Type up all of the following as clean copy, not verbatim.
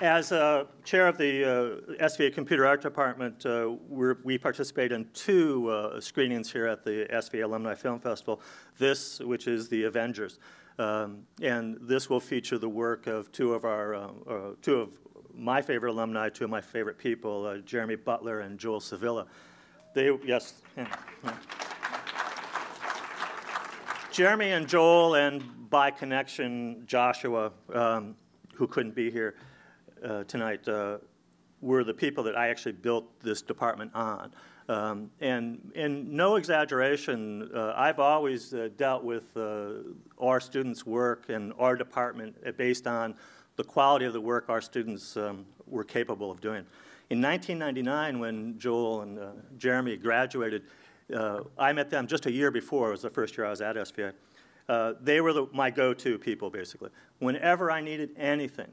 As chair of the SVA Computer Art Department, we participate in two screenings here at the SVA Alumni Film Festival. This, which is the Avengers, and this will feature the work of two of my favorite alumni, two of my favorite people, Jeremy Butler and Joel Sevilla. Yes. Jeremy and Joel, and by connection, Joshua, who couldn't be here tonight, were the people that I actually built this department on. And in no exaggeration, I've always dealt with our students' work and our department based on the quality of the work our students were capable of doing. In 1999, when Joel and Jeremy graduated, I met them just a year before. It was the first year I was at SVA. They were my go-to people, basically. Whenever I needed anything,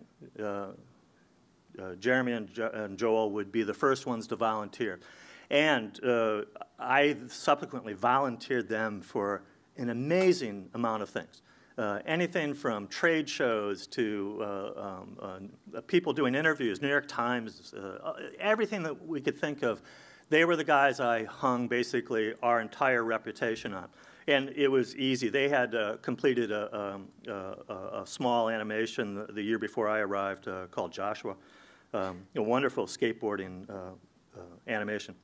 Jeremy and Joel would be the first ones to volunteer. And I subsequently volunteered them for an amazing amount of things. Anything from trade shows to people doing interviews, New York Times, everything that we could think of. They were the guys I hung basically our entire reputation on. And it was easy. They had completed a small animation the year before I arrived called Joshua, a wonderful skateboarding animation.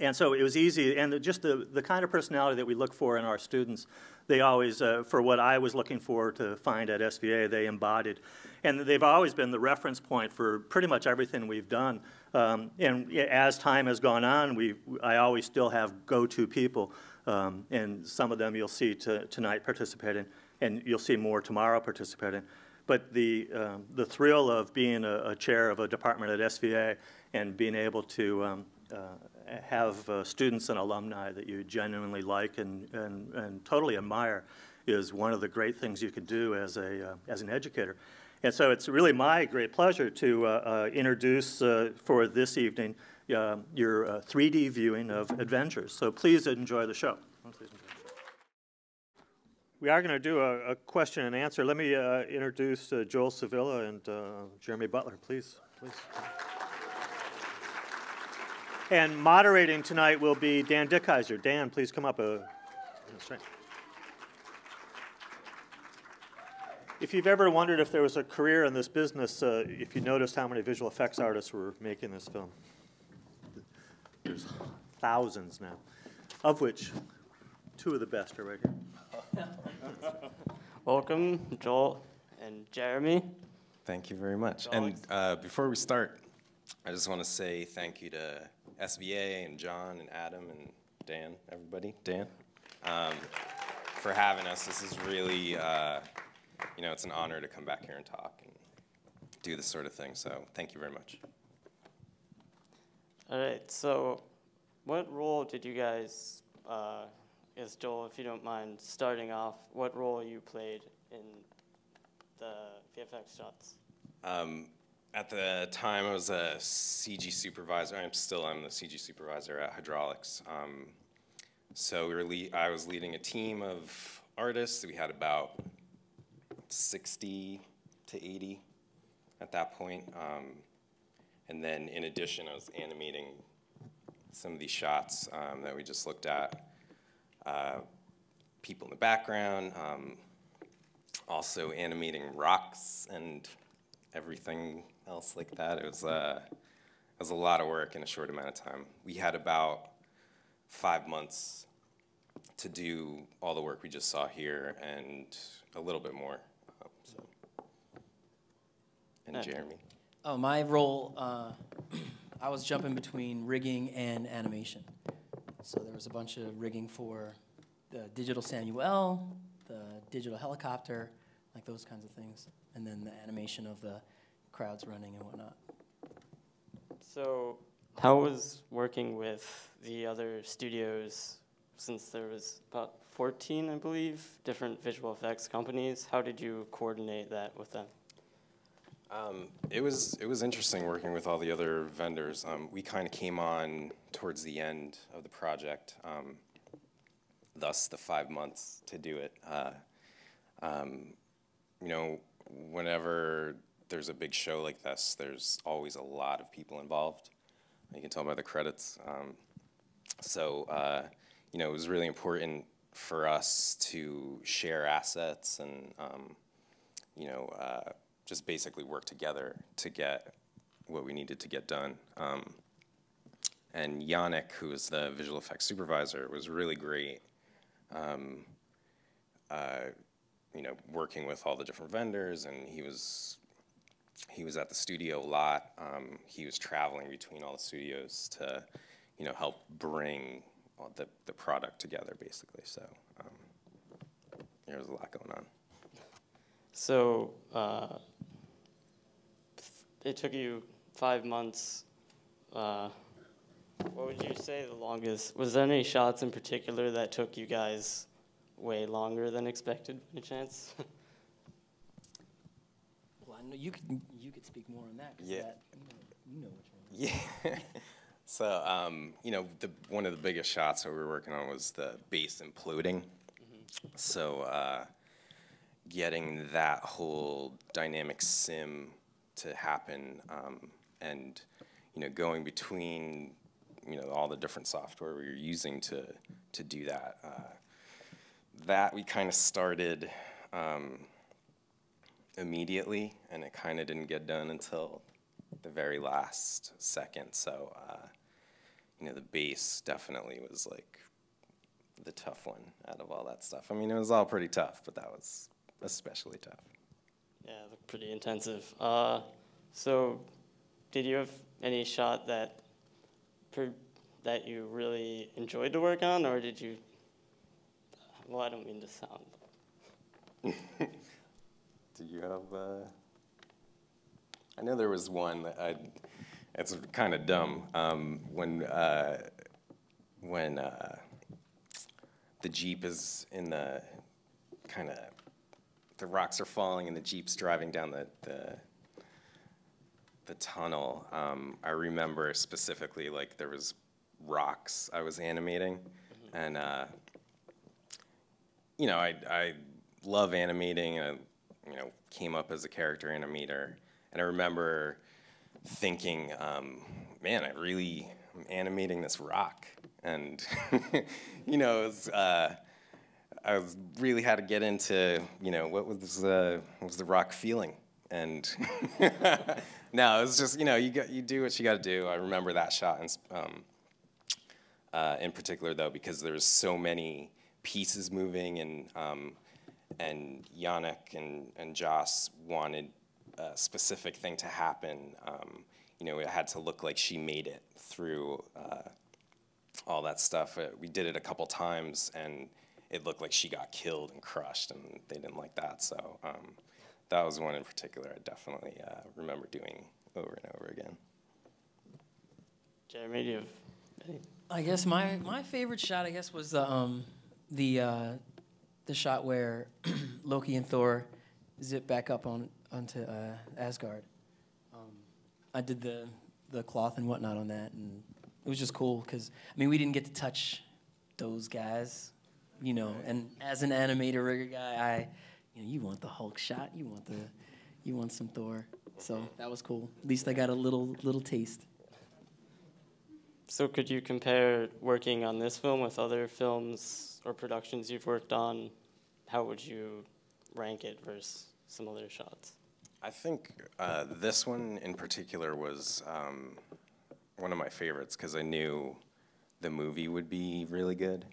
And so it was easy, and just the kind of personality that we look for in our students, they always, for what I was looking for to find at SVA, they embodied. And they've always been the reference point for pretty much everything we've done. And as time has gone on, I always still have go-to people, and some of them you'll see tonight participating, and you'll see more tomorrow participating. But the thrill of being a chair of a department at SVA and being able to have students and alumni that you genuinely like and totally admire is one of the great things you can do as an educator. And so it's really my great pleasure to introduce for this evening your 3D viewing of Avengers. So please enjoy the show. We are going to do a question and answer. Let me introduce Joel Sevilla and Jeremy Butler, please. And moderating tonight will be Dan Dickheiser. Dan, please come up. That's right. If you've ever wondered if there was a career in this business, if you noticed how many visual effects artists were making this film, there's thousands now, of which two of the best are right here. Welcome, Joel and Jeremy. Thank you very much. And before we start, I just want to say thank you to SVA and John and Adam and Dan, everybody, Dan, for having us. This is really, you know, it's an honor to come back here and talk and do this sort of thing, so thank you very much. All right, so what role did you guys, Joel, if you don't mind starting off, what role you played in the VFX shots? At the time, I was a CG supervisor. I'm the CG supervisor at Hydraulx. So I was leading a team of artists. We had about 60 to 80 at that point. And then in addition, I was animating some of these shots that we just looked at. People in the background, also animating rocks and everything else like that. It was a lot of work in a short amount of time. We had about 5 months to do all the work we just saw here and a little bit more. And Jeremy? Oh, my role, I was jumping between rigging and animation. So there was a bunch of rigging for the digital Samuel, the digital helicopter, like those kinds of things, and then the animation of the crowds running and whatnot. So how was working with the other studios, since there was about 14, I believe, different visual effects companies? How did you coordinate that with them? It was interesting working with all the other vendors. We kind of came on towards the end of the project, thus the 5 months to do it. You know, whenever there's a big show like this, there's always a lot of people involved. You can tell by the credits. So, you know, it was really important for us to share assets and, you know, just basically work together to get what we needed to get done. And Yannick, who was the visual effects supervisor, was really great. You know, working with all the different vendors, and he was at the studio a lot. He was traveling between all the studios to, you know, help bring all the product together, basically. So there was a lot going on. So it took you 5 months. What would you say the longest? Was there any shots in particular that took you guys way longer than expected, by chance? Well, I know you could speak more on that. Yeah. You know which one. Yeah. So, you know, one of the biggest shots that we were working on was the base imploding. Mm-hmm. So, getting that whole dynamic sim to happen, and, you know, going between, you know, all the different software we were using to do that. That we kind of started immediately, and it kind of didn't get done until the very last second. So, you know, the bass definitely was like the tough one out of all that stuff. I mean, it was all pretty tough, but that was especially tough. Yeah, pretty intensive. So, did you have any shot that you really enjoyed to work on, or did you? Well, I don't mean to sound. Did you have? I know there was one that it's kind of dumb. When the Jeep is in the kind of, the rocks are falling and the Jeep's driving down the tunnel. I remember specifically, like, there was rocks I was animating, mm-hmm. and you know, I love animating, and I, you know, came up as a character animator, and I remember thinking, man, I really am animating this rock, and you know, it was, I really had to get into, you know, what was the rock feeling, and no, it was just, you know, you do what you got to do. I remember that shot in particular, though, because there was so many pieces moving, and Yannick and Joss wanted a specific thing to happen. You know, it had to look like she made it through all that stuff. We did it a couple times, and it looked like she got killed and crushed, and they didn't like that. So that was one in particular I definitely remember doing over and over again. Jeremy, do you have any? I guess my favorite shot, I guess, was the shot where Loki and Thor zip back up onto Asgard. I did the cloth and whatnot on that, and it was just cool because, I mean, we didn't get to touch those guys, you know. And as an animator rigger guy, you want the Hulk shot, you want some Thor. So that was cool. At least I got a little taste. So could you compare working on this film with other films or productions you've worked on? How would you rank it versus some other shots? I think this one in particular was one of my favorites because I knew the movie would be really good.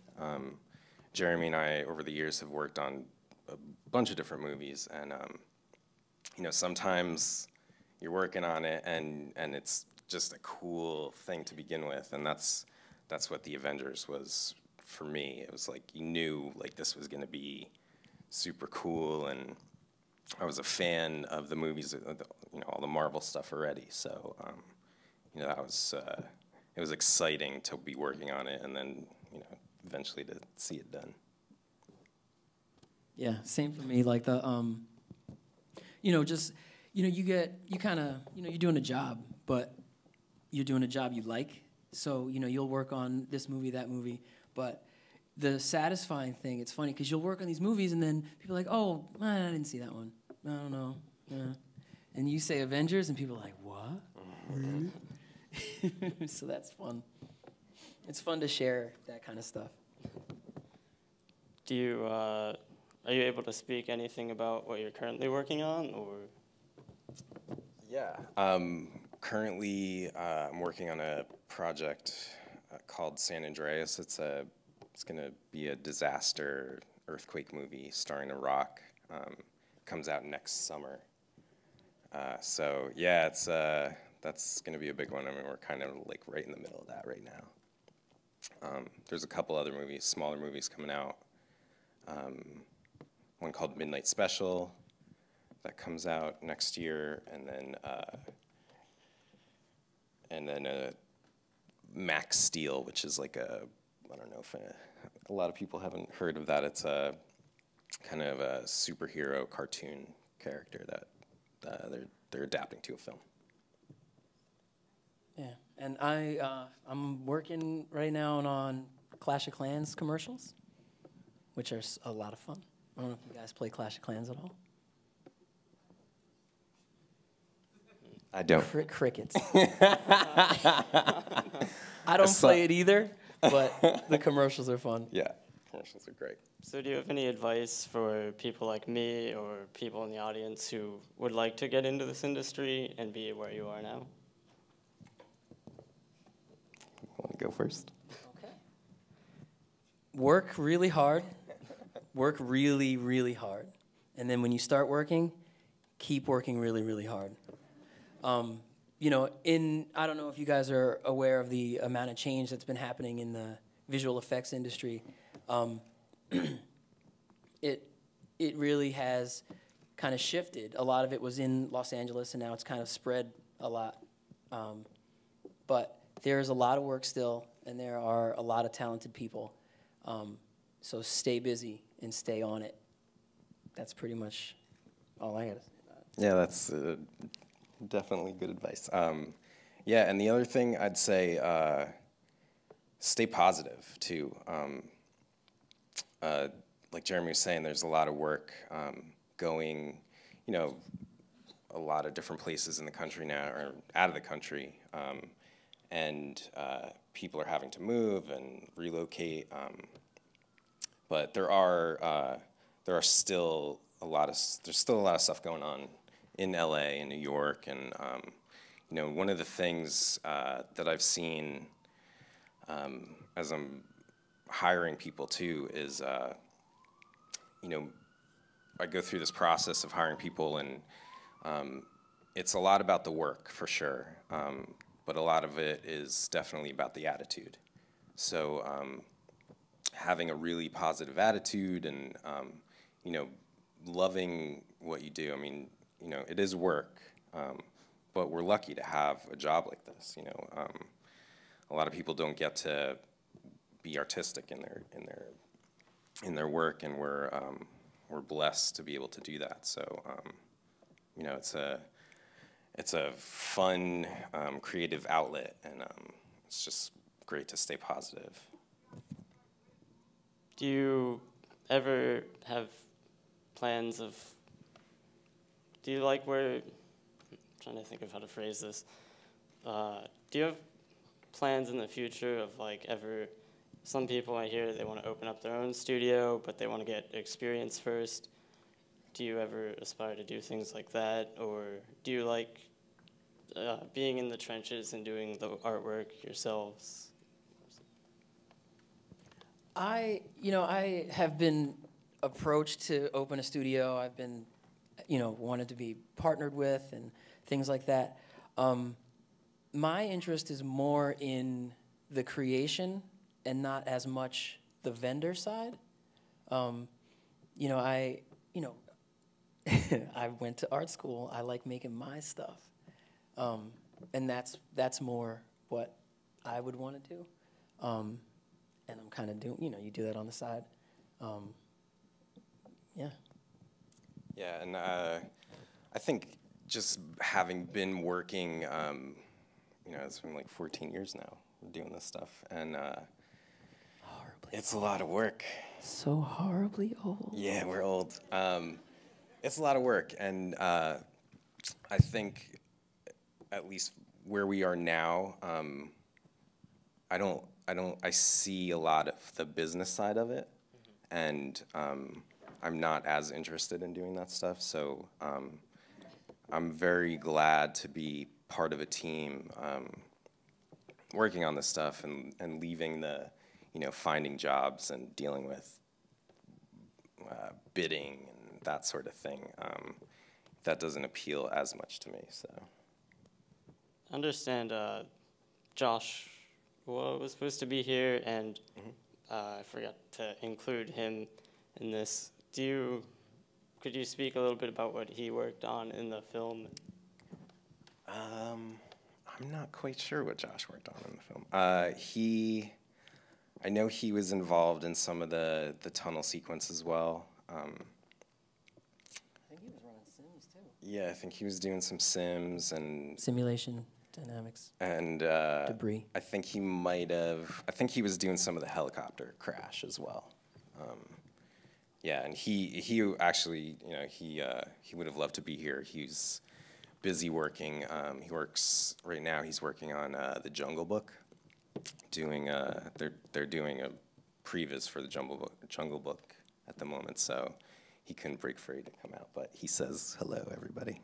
Jeremy and I, over the years, have worked on a bunch of different movies, and you know, sometimes you're working on it and it's just a cool thing to begin with, and that's what the Avengers was for me. It was like you knew like this was going to be super cool, and I was a fan of the movies, you know, all the Marvel stuff already. So you know, that was it was exciting to be working on it, and then, you know, eventually to see it done. Yeah, same for me. Like the you know, just, you know, you kind of, you know, you're doing a job, but you're doing a job you like. So, you know, you'll work on this movie, that movie, but the satisfying thing, it's funny, because you'll work on these movies, and then people are like, oh, I didn't see that one. I don't know. Yeah. and you say Avengers, and people are like, what? Really? So that's fun. It's fun to share that kind of stuff. Do you, are you able to speak anything about what you're currently working on, or? Yeah. Currently, I'm working on a project called San Andreas. It's going to be a disaster earthquake movie starring The Rock. Comes out next summer. So yeah, that's going to be a big one. I mean, we're kind of like right in the middle of that right now. There's a couple other movies, smaller movies coming out. One called Midnight Special that comes out next year, and then Max Steel, which is like I don't know if a lot of people haven't heard of that. It's a kind of a superhero cartoon character that they're adapting to a film. Yeah, and I'm working right now on Clash of Clans commercials, which are a lot of fun. I don't know if you guys play Clash of Clans at all. I don't. Crickets. I don't play it either, but the commercials are fun. Yeah, commercials are great. So do you have any advice for people like me or people in the audience who would like to get into this industry and be where you are now? Want to go first? Okay. Work really hard. Work really, really hard. And then when you start working, keep working really, really hard. You know, I don't know if you guys are aware of the amount of change that's been happening in the visual effects industry. It really has kind of shifted. A lot of it was in Los Angeles, and now it's kind of spread a lot. But there's a lot of work still, and there are a lot of talented people. So stay busy and stay on it. That's pretty much all I got to say about it. Yeah, that's definitely good advice. Yeah, and the other thing I'd say, stay positive, too. Like Jeremy was saying, there's a lot of work going, you know, a lot of different places in the country now, or out of the country, and people are having to move and relocate. But there are still a lot of stuff going on in LA and New York, and you know, one of the things that I've seen as I'm hiring people too is you know, I go through this process of hiring people, and it's a lot about the work for sure, but a lot of it is definitely about the attitude. So having a really positive attitude and you know, loving what you do. I mean, you know, it is work, but we're lucky to have a job like this. You know, a lot of people don't get to be artistic in their work, and we're blessed to be able to do that. So, you know, it's a fun, creative outlet, and it's just great to stay positive. Do you ever have plans of, do you like where, I'm trying to think of how to phrase this, do you have plans in the future of like ever, some people I hear they want to open up their own studio, but they want to get experience first. Do you ever aspire to do things like that, or do you like being in the trenches and doing the artwork yourselves? I have been approached to open a studio. I've been, wanted to be partnered with and things like that. My interest is more in the creation and not as much the vendor side. I went to art school. I like making my stuff, and that's more what I would want to do. And I'm kind of doing, you do that on the side. Yeah. Yeah, and I think just having been working, it's been like 14 years now doing this stuff, and it's a lot of work. So horribly old. Yeah, we're old. It's a lot of work, and I think, at least where we are now, I see a lot of the business side of it, and I'm not as interested in doing that stuff. So I'm very glad to be part of a team working on this stuff and leaving the, finding jobs and dealing with bidding and that sort of thing. That doesn't appeal as much to me. So I understand Josh was supposed to be here, and I forgot to include him in this. Could you speak a little bit about what he worked on in the film? I'm not quite sure what Josh worked on in the film. I know he was involved in some of the tunnel sequence as well. I think he was running Sims too. Yeah, I think he was doing some Sims and Simulation, dynamics, and debris. I think he was doing some of the helicopter crash as well. Yeah, and he actually, he would have loved to be here. He's busy working. He works right now. He's working on the Jungle Book. They're doing a previs for the Jungle Book at the moment. So he couldn't break free to come out, but he says hello, everybody.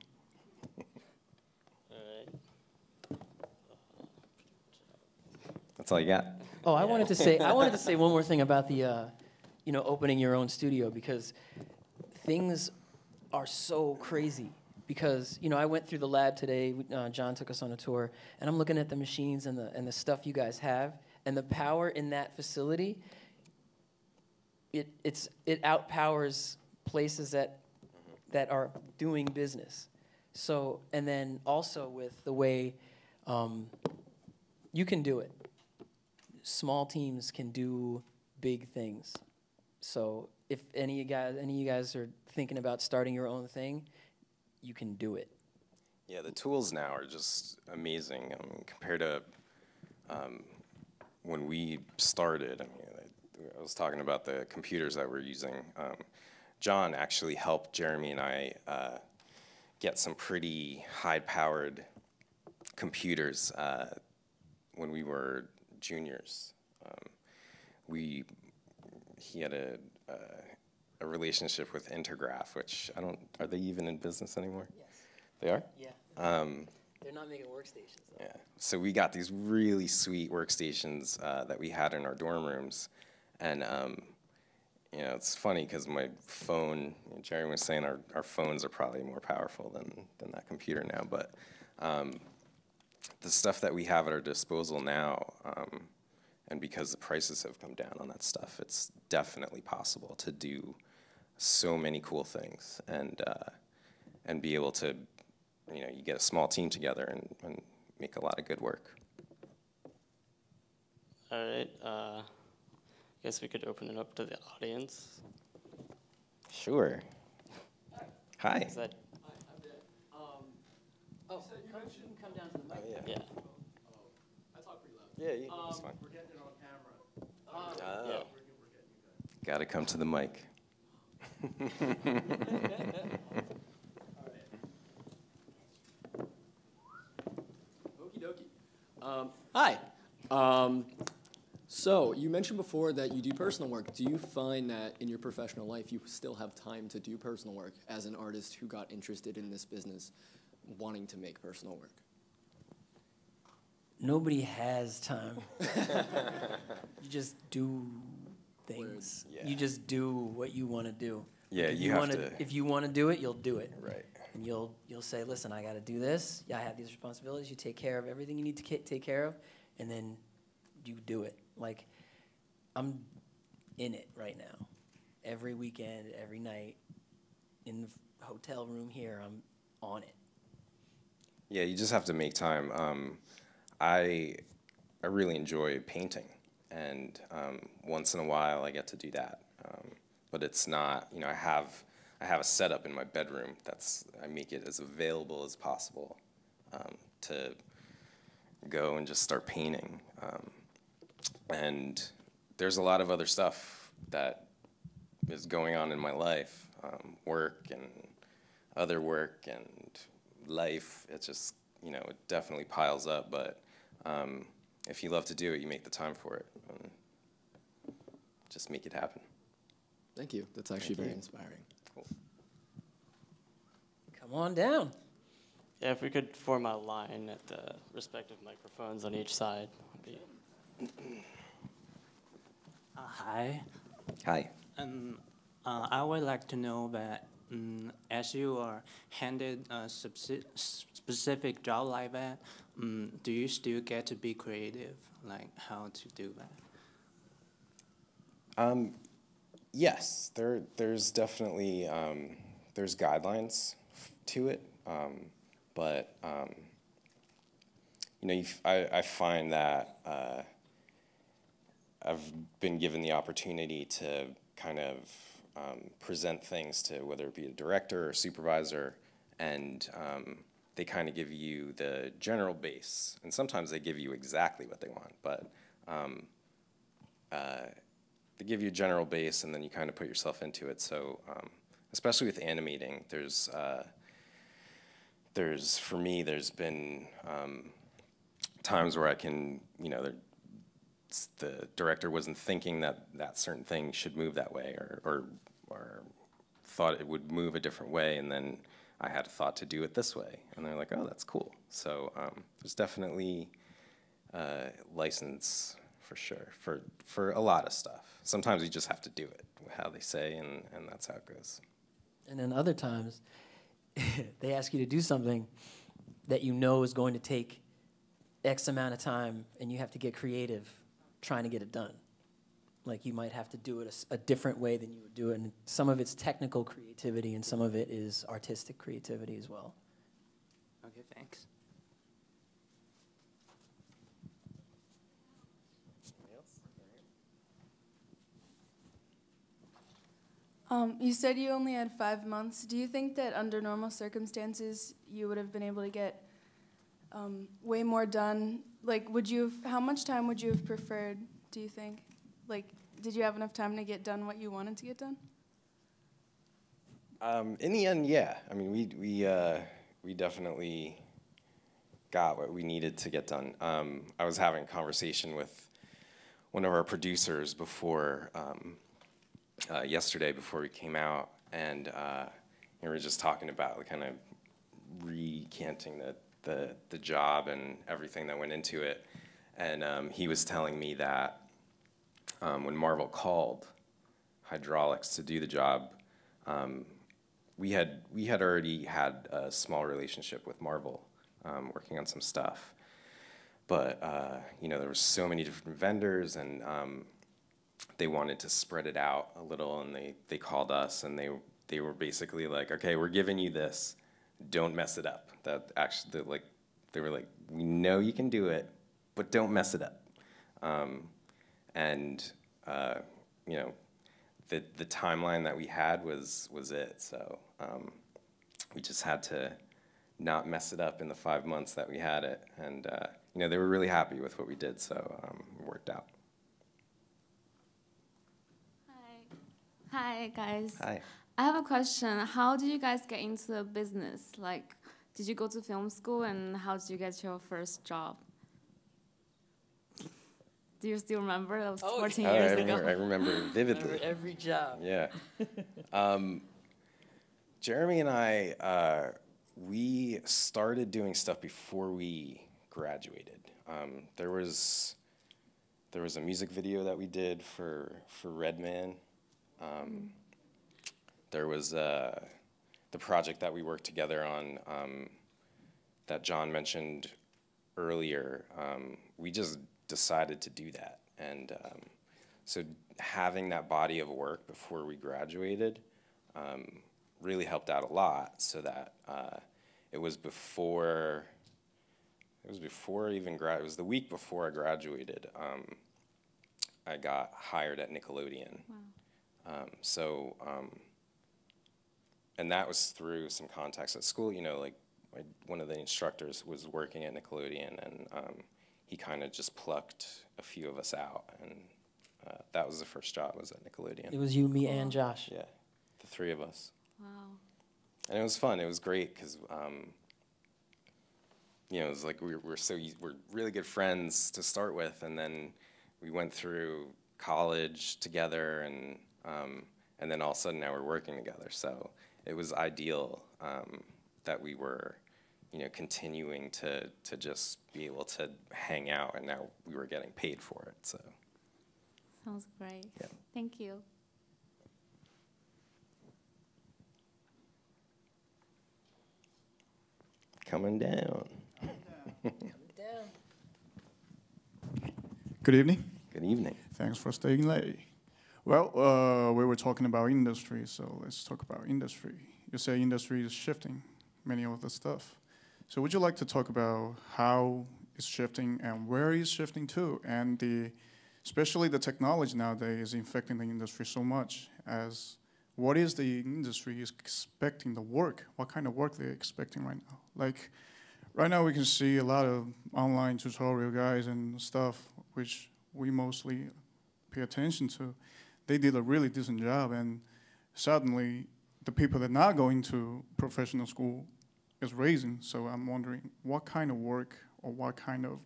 That's all you got. Oh, I wanted to say one more thing about the, opening your own studio, because things are so crazy. Because I went through the lab today. John took us on a tour, and I'm looking at the machines and the stuff you guys have, and the power in that facility. It outpowers places that are doing business. So, and then also with the way you can do it. Small teams can do big things. So if any of you guys are thinking about starting your own thing, you can do it. Yeah, the tools now are just amazing. I mean, compared to when we started. I was talking about the computers that we're using. John actually helped Jeremy and I get some pretty high-powered computers when we were juniors. He had a relationship with Intergraph, which are they even in business anymore? Yes. They are? Yeah. They're not making workstations, though. Yeah. So we got these really sweet workstations that we had in our dorm rooms. And, it's funny because my phone, Jeremy was saying our phones are probably more powerful than that computer now. But the stuff that we have at our disposal now, and because the prices have come down on that stuff, it's definitely possible to do so many cool things and be able to, you get a small team together and make a lot of good work. All right. I guess we could open it up to the audience. Sure. Hi. Is that? Hi, I'm dead. You can come down to the mic. Oh, yeah. Yeah. I talk pretty loud. Yeah, that's fine. We're getting it on camera. Oh. Yeah. Got to come to the mic. Okie dokie. Hi. So you mentioned before that you do personal work. Do you find that in your professional life you still have time to do personal work as an artist who got interested in this business, wanting to make personal work? Nobody has time. You just do things. Yeah. You just do what you want to do. Yeah, If you have to. If you want to do it, you'll do it. Right. And you'll say, listen, I got to do this. I have these responsibilities. You take care of everything you need to take care of, and then you do it. Like, I'm in it right now. Every weekend, every night, in the hotel room here, I'm on it. Yeah, you just have to make time. I really enjoy painting, and once in a while I get to do that. But it's not, I have a setup in my bedroom I make it as available as possible to go and just start painting. And there's a lot of other stuff that is going on in my life, work and other work and life, it just, it definitely piles up, but if you love to do it, you make the time for it. And just make it happen. Thank you. That's actually very inspiring. Cool. Come on down. Yeah, if we could form a line at the respective microphones on each side. Would be... Hi. Hi. I would like to know that as you are handed a specific job like that, do you still get to be creative, like how to do that? Yes, there's definitely there's guidelines to it, but I find that I've been given the opportunity to kind of present things to whether it be a director or supervisor, and they kind of give you the general base, and sometimes they give you exactly what they want, but they give you a general base, and then you kind of put yourself into it. So especially with animating, there's for me, there's been times where I can, the director wasn't thinking that certain thing should move that way, or thought it would move a different way, and then I had a thought to do it this way, and they're like, oh, that's cool. So there's definitely license for sure for a lot of stuff. Sometimes you just have to do it how they say, and that's how it goes. And then other times, they ask you to do something that you know is going to take X amount of time, and you have to get creative trying to get it done. Like you might have to do it a different way than you would do it, and some of it's technical creativity, and some of it is artistic creativity as well. Okay, thanks. You said you only had 5 months. Do you think that under normal circumstances you would have been able to get way more done? Like, how much time would you have preferred, do you think? Like, did you have enough time to get done what you wanted to get done? In the end, yeah. I mean, we definitely got what we needed to get done. I was having a conversation with one of our producers before yesterday before we came out, and we were just talking about kind of recanting the job and everything that went into it. And he was telling me that when Marvel called Hydraulx to do the job, we had already had a small relationship with Marvel, working on some stuff. But there were so many different vendors, and they wanted to spread it out a little, and they called us, and they were basically like, okay, we're giving you this, don't mess it up. That actually, they were like, we know you can do it, but don't mess it up. The timeline that we had was it. So we just had to not mess it up in the 5 months that we had it, and they were really happy with what we did, so it worked out. Hi, guys. Hi. I have a question. How did you guys get into the business? Like, did you go to film school, and how did you get your first job? Do you still remember? That was 14 years ago. I remember vividly. Remember every job. Yeah. Jeremy and I, we started doing stuff before we graduated. There was a music video that we did for Redman. There was the project that we worked together on that John mentioned earlier. We just decided to do that, and so having that body of work before we graduated really helped out a lot. So that it was the week before I graduated. I got hired at Nickelodeon. Wow. And that was through some contacts at school. One of the instructors was working at Nickelodeon, and he kind of just plucked a few of us out, and that was the first job. Was at Nickelodeon. It was you, me, and Josh. Yeah, the three of us. Wow. And it was fun. It was great because it was like we're really good friends to start with, and then we went through college together, and then all of a sudden now we're working together. So it was ideal that we were, continuing to just be able to hang out, and now we were getting paid for it. So sounds great. Yeah. Thank you. Coming down. Good evening. Good evening. Thanks for staying late. Well, we were talking about industry, so let's talk about industry. You say industry is shifting many of the stuff. So would you like to talk about how it's shifting and where it's shifting to, and especially the technology nowadays is infecting the industry so much? As what is the industry is expecting the work? What kind of work they're expecting right now? Like right now we can see a lot of online tutorial guys and stuff, which we mostly pay attention to. They did a really decent job, and suddenly the people that are not going to professional school is raising. So I'm wondering what kind of work or what kind of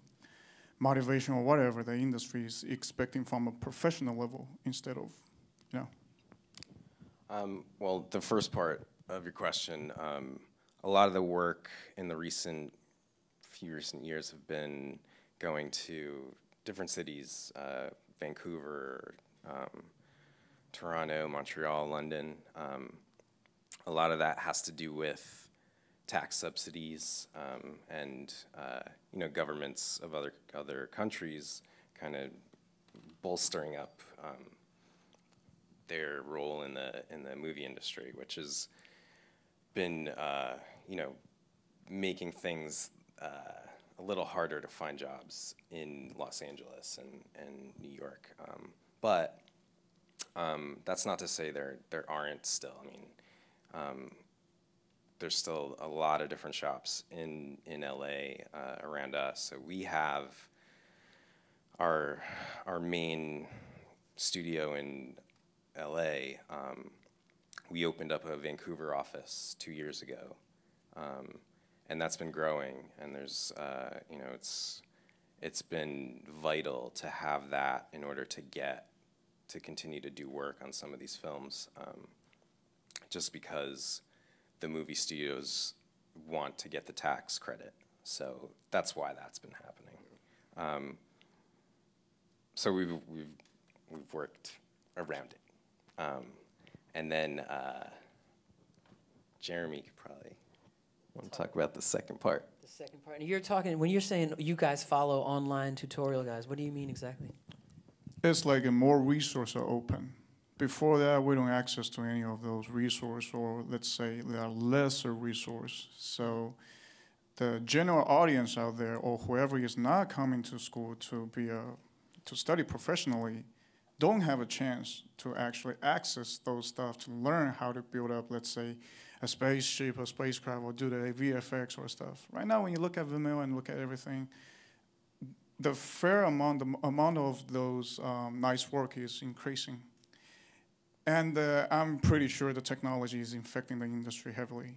motivation or whatever the industry is expecting from a professional level instead of, Well, the first part of your question, a lot of the work in the few recent years have been going to different cities, Vancouver, Toronto, Montreal, London. A lot of that has to do with tax subsidies and governments of other countries kind of bolstering up their role in the movie industry, which has been making things a little harder to find jobs in Los Angeles and New York. But that's not to say there aren't still. I mean, there's still a lot of different shops in LA around us. So we have our main studio in LA. We opened up a Vancouver office 2 years ago, and that's been growing. And there's, it's been vital to have that in order to continue to do work on some of these films, just because the movie studios want to get the tax credit. So that's why that's been happening. So we've worked around it. And then Jeremy could probably want to talk about the second part. The second part. And you're talking, when you're saying you guys follow online tutorial guys, what do you mean exactly? It's like a more resources are open. Before that, we don't access to any of those resources, or let's say there are lesser resources. So the general audience out there, or whoever is not coming to school to study professionally, don't have a chance to actually access those stuff to learn how to build up, let's say, a spaceship, a spacecraft, or do the VFX or stuff. Right now, when you look at Vimeo and look at everything, the fair amount of those nice work is increasing. And I'm pretty sure the technology is infecting the industry heavily.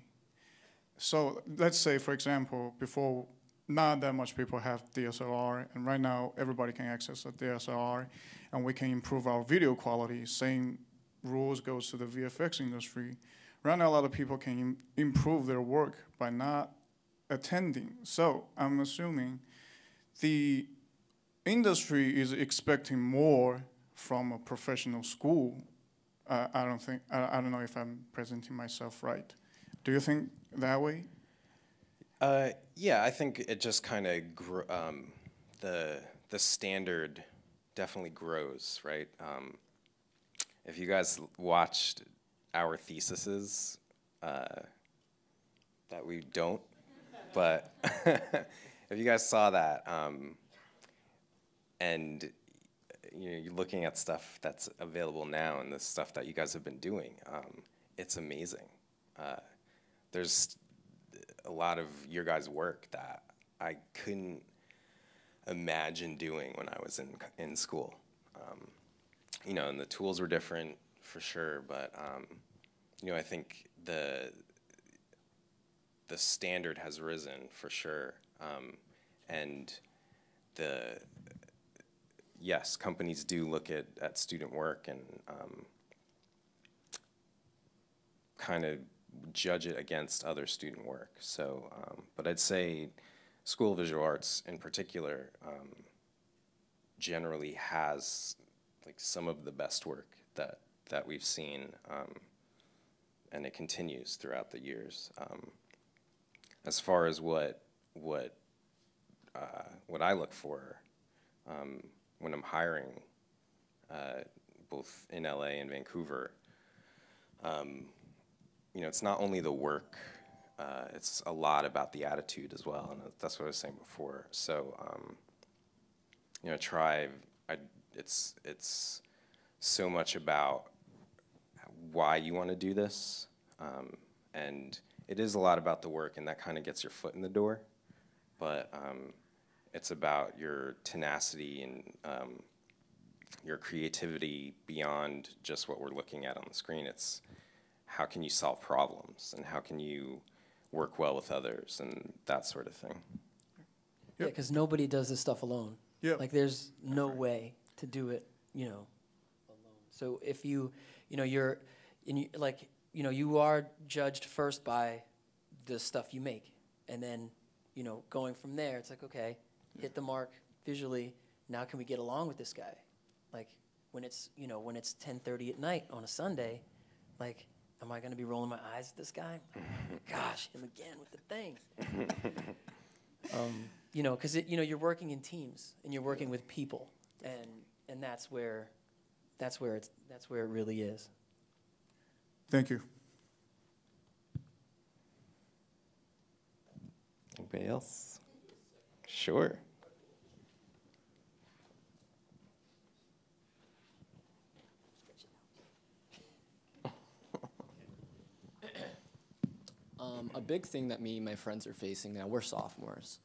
So let's say, for example, before, not that much people have DSLR, and right now everybody can access a DSLR, and we can improve our video quality. Same rules goes to the VFX industry. Right now, a lot of people can improve their work by not attending. So I'm assuming the industry is expecting more from a professional school. I don't know if I'm presenting myself right. Do you think that way? Yeah, I think it just kind of the standard definitely grows, right? If you guys watched our theses, that we don't, but if you guys saw that, and you're looking at stuff that's available now and the stuff that you guys have been doing, it's amazing. There's a lot of your guys' work that I couldn't imagine doing when I was in school. And the tools were different for sure, but I think the standard has risen for sure. And yes, companies do look at student work and kind of judge it against other student work. So, but I'd say School of Visual Arts in particular generally has like some of the best work that we've seen, and it continues throughout the years. As far as what I look for when I'm hiring, both in LA and Vancouver, you know, it's not only the work, it's a lot about the attitude as well, and that's what I was saying before. So, you know, it's so much about why you want to do this, and it is a lot about the work, and that kind of gets your foot in the door, but it's about your tenacity and your creativity beyond just what we're looking at on the screen. It's how can you solve problems, and how can you work well with others, and that sort of thing. Yeah, because nobody does this stuff alone. Yeah. Like, there's no way to do it, you know, alone. So if you know, you are judged first by the stuff you make, and then, you know, going from there, it's like, okay, hit the mark visually. Now can we get along with this guy? Like, when it's, you know, when it's 10:30 at night on a Sunday, like, am I going to be rolling my eyes at this guy? Oh, gosh, him again with the thing. You know, because you know, you're working in teams and you're working with people, and that's where it really is. Thank you. Anybody else? Sure. A big thing that me and my friends are facing now, we're sophomores,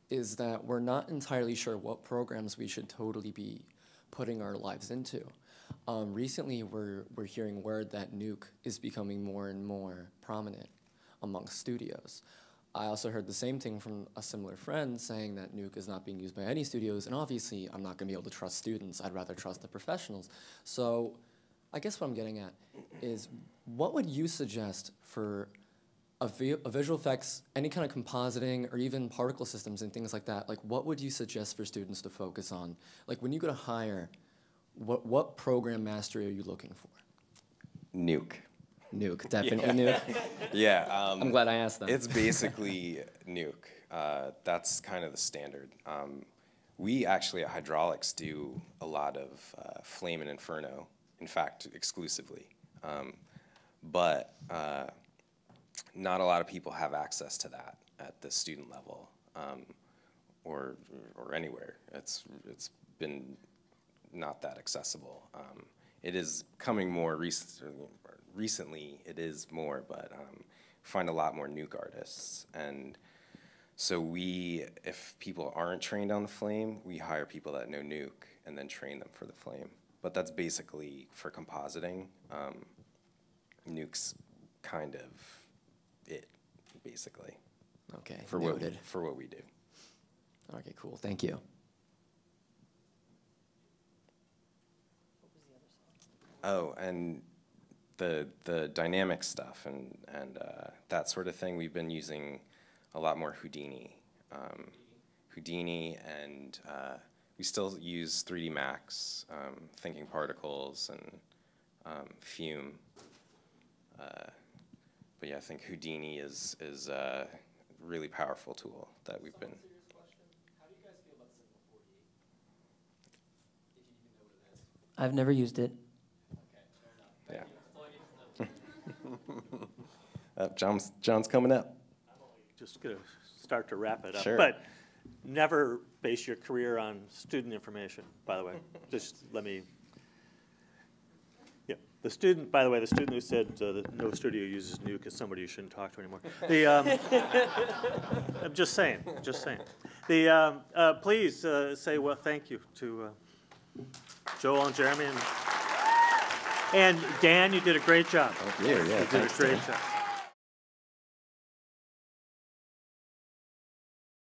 is that we're not entirely sure what programs we should totally be putting our lives into. Recently, we're hearing word that Nuke is becoming more and more prominent amongst studios. I also heard the same thing from a similar friend saying that Nuke is not being used by any studios, and obviously I'm not going to be able to trust students. I'd rather trust the professionals. So I guess what I'm getting at is, what would you suggest for a visual effects, any kind of compositing, or even particle systems and things like that? Like, what would you suggest for students to focus on? Like, when you go to hire, what program mastery are you looking for? Nuke. Nuke, definitely Nuke. Yeah. I'm glad I asked that. It's basically Nuke. That's kind of the standard. We actually at Hydraulx do a lot of Flame and Inferno, in fact, exclusively. But not a lot of people have access to that at the student level, or anywhere. It's been not that accessible. It is coming more recently. It is more, but find a lot more Nuke artists, and so if people aren't trained on the Flame, we hire people that know Nuke and then train them for the Flame. But that's basically for compositing. Nuke's kind of it, basically. Okay, for noted. For what we do. Okay, cool. Thank you. Oh, and the dynamic stuff and that sort of thing, we've been using a lot more Houdini. Houdini, and we still use 3D Max, Thinking Particles, and Fume. But yeah, I think Houdini is a really powerful tool that we've been. How do you guys feel about Symbol 48? If you even know what it is. I've never used it. Okay, fair enough. Yeah. John's coming up. I'm only just going to start to wrap it up. Sure. But never base your career on student information, by the way. Just let me. Yeah. The student, by the way, the student who said that no studio uses Nuke is somebody you shouldn't talk to anymore. I'm just saying. Just saying. Please say thank you to Joel and Jeremy. And Dan, you did a great job. Thank you. Yeah, you did a great job.